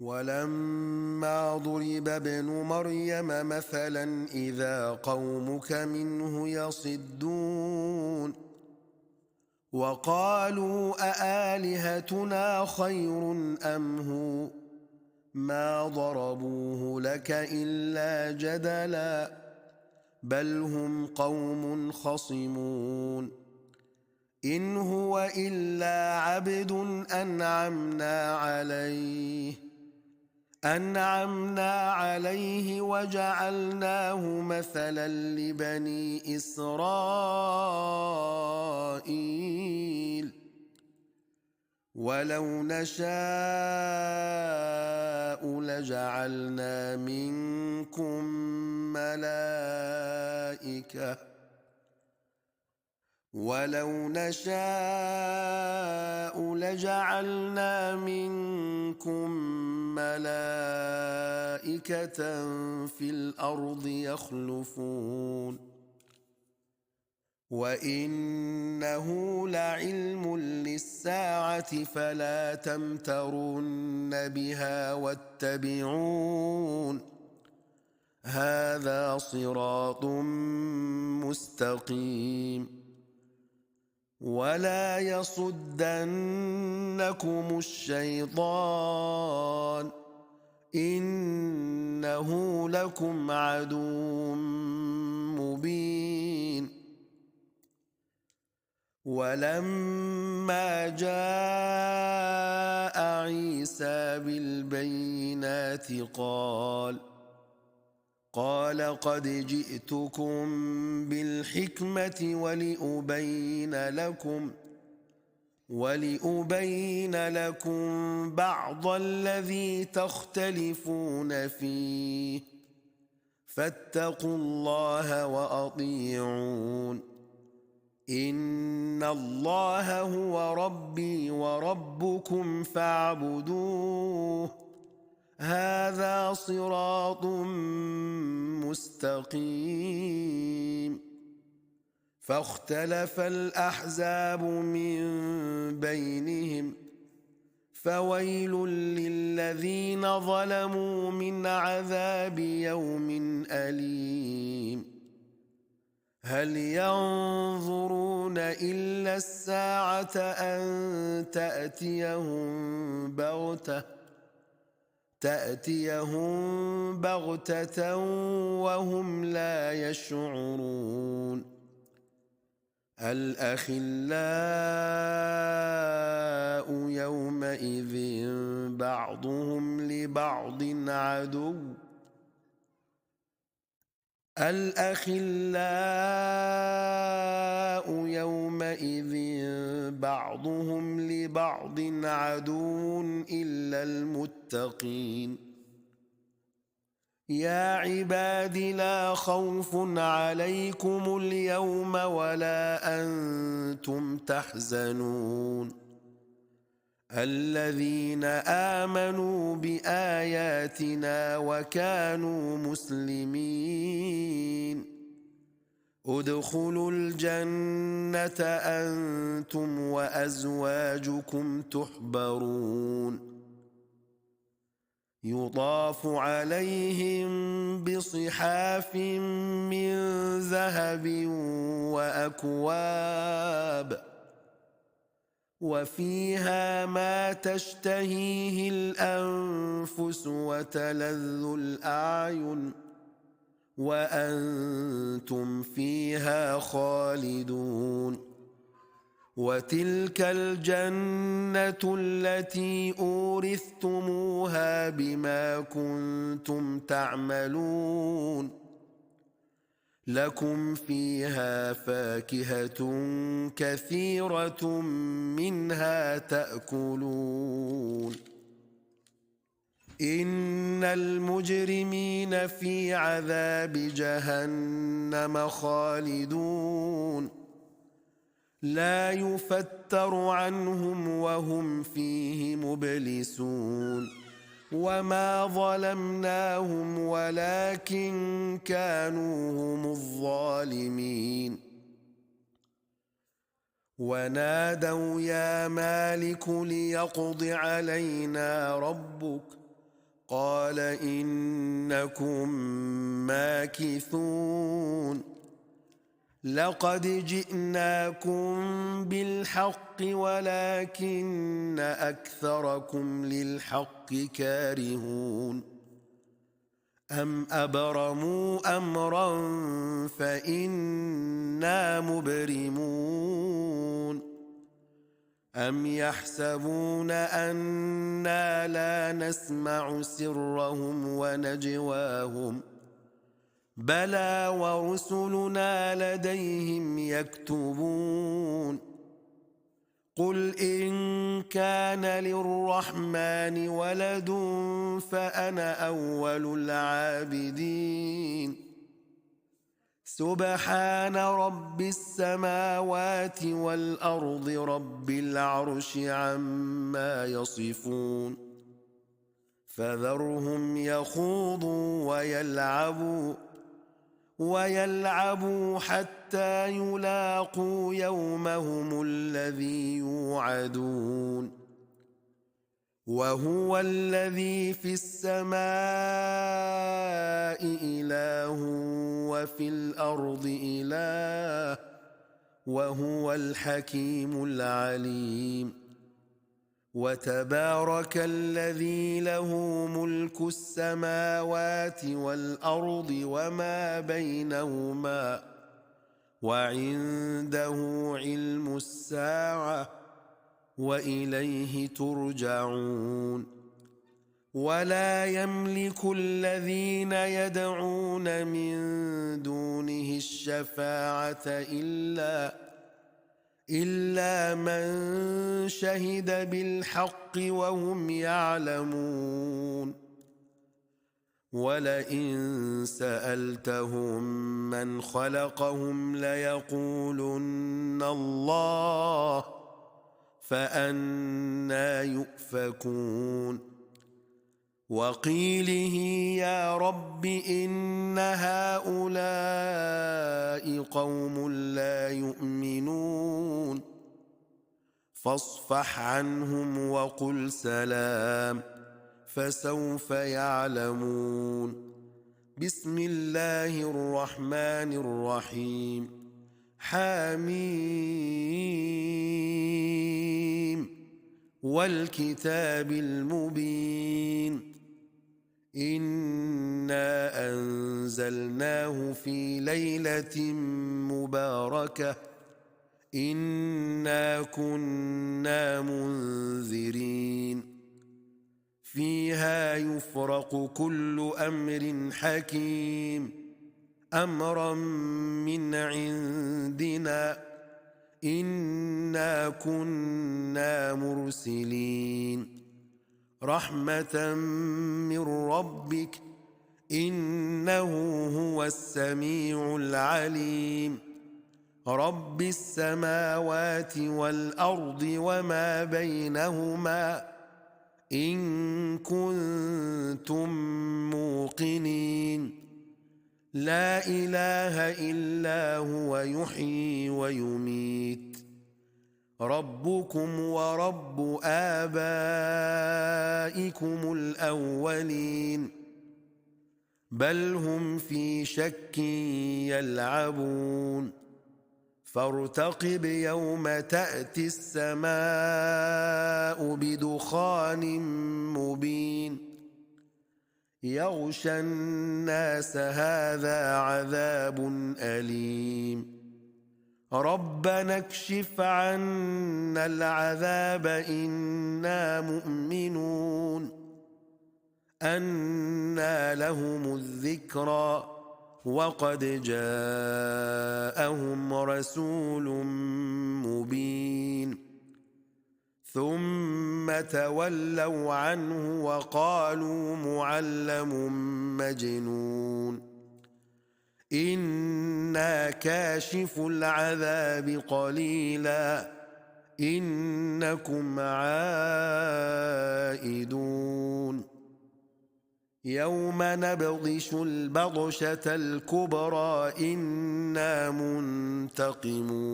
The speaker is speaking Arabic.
ولما ضرب ابن مريم مثلا إذا قومك منه يصدون وقالوا أآلهتنا خير أم هو ما ضربوه لك إلا جدلا بل هم قوم خصمون إن هو إلا عبد أنعمنا عليه وجعلناه مثلا لبني إسرائيل ولو نشاء لجعلنا منكم ملائكة في الأرض يخلفون وإنه لعلم للساعة فلا تمترن بها واتبعون هذا صراط مستقيم ولا يصدنكم الشيطان إنه لكم عدو مبين ولما جاء عيسى بالبينات قال قد جئتكم بالحكمة ولأبين لكم بعض الذي تختلفون فيه فاتقوا الله وأطيعون إن الله هو ربي وربكم فاعبدوه هذا صراط مستقيم فاختلف الأحزاب من بينهم فويل للذين ظلموا من عذاب يوم أليم هل ينظرون إلا الساعة أن تأتيهم بغتة وهم لا يشعرون الأخلاء يومئذ بعضهم لبعض عدو إلا المتقين يا عباد لا خوف عليكم اليوم ولا أنتم تحزنون الذين آمنوا بآياتنا وكانوا مسلمين ادخلوا الجنة أنتم وأزواجكم تحبرون يطاف عليهم بصحاف من ذهب وأكواب وفيها ما تشتهيه الأنفس وتلذ الأعين وأنتم فيها خالدون وتلك الجنة التي أورثتموها بما كنتم تعملون لكم فيها فاكهة كثيرة منها تأكلون إن المجرمين في عذاب جهنم خالدون لا يفتر عنهم وهم فيه مبلسون وما ظلمناهم ولكن كانوا هم الظالمين ونادوا يا مالك ليقض علينا ربك قال إنكم ماكثون لقد جئناكم بالحق ولكن أكثركم للحق كارهون أم أبرموا أمرا فإنا مبرمون أم يحسبون أنا لا نسمع سرهم ونجواهم بلى ورسلنا لديهم يكتبون قل إن كان للرحمن ولد فأنا أول العابدين سبحان رب السماوات والأرض رب العرش عما يصفون فذرهم يخوضوا ويلعبوا حتى يلاقوا يومهم الذي يوعدون وهو الذي في السماء إله وفي الأرض إله وهو الحكيم العليم وتبارك الذي له ملك السماوات والأرض وما بينهما وعنده علم الساعة وإليه ترجعون ولا يملك الذين يدعون من دونه الشفاعة إلا من شهد بالحق وهم يعلمون ولئن سألتهم من خلقهم ليقولن الله فأنى يؤفكون وقيله يا رب إن هؤلاء قوم لا يؤمنون فاصفح عنهم وقل سلام فسوف يعلمون بسم الله الرحمن الرحيم حميم والكتاب المبين إنا أنزلناه في ليلة مباركة إنا كنا منذرين فيها يفرق كل أمر حكيم أمرا من عندنا إنا كنا مرسلين رحمة من ربك إنه هو السميع العليم رب السماوات والأرض وما بينهما إن كنتم موقنين لا إله إلا هو يحيي ويميت ربكم ورب آبائكم الأولين بل هم في شك يلعبون فارتقب يوم تأتي السماء بدخان مبين يغشى الناس هذا عذاب أليم ربنا اكشف عنا العذاب إنا مؤمنون أنى لهم الذكرى وقد جاءهم رسول مبين ثم تولوا عنه وقالوا معلم مجنون إنا كاشف العذاب قليلا إنكم عائدون يوم نبطش البطشة الكبرى إنا منتقمون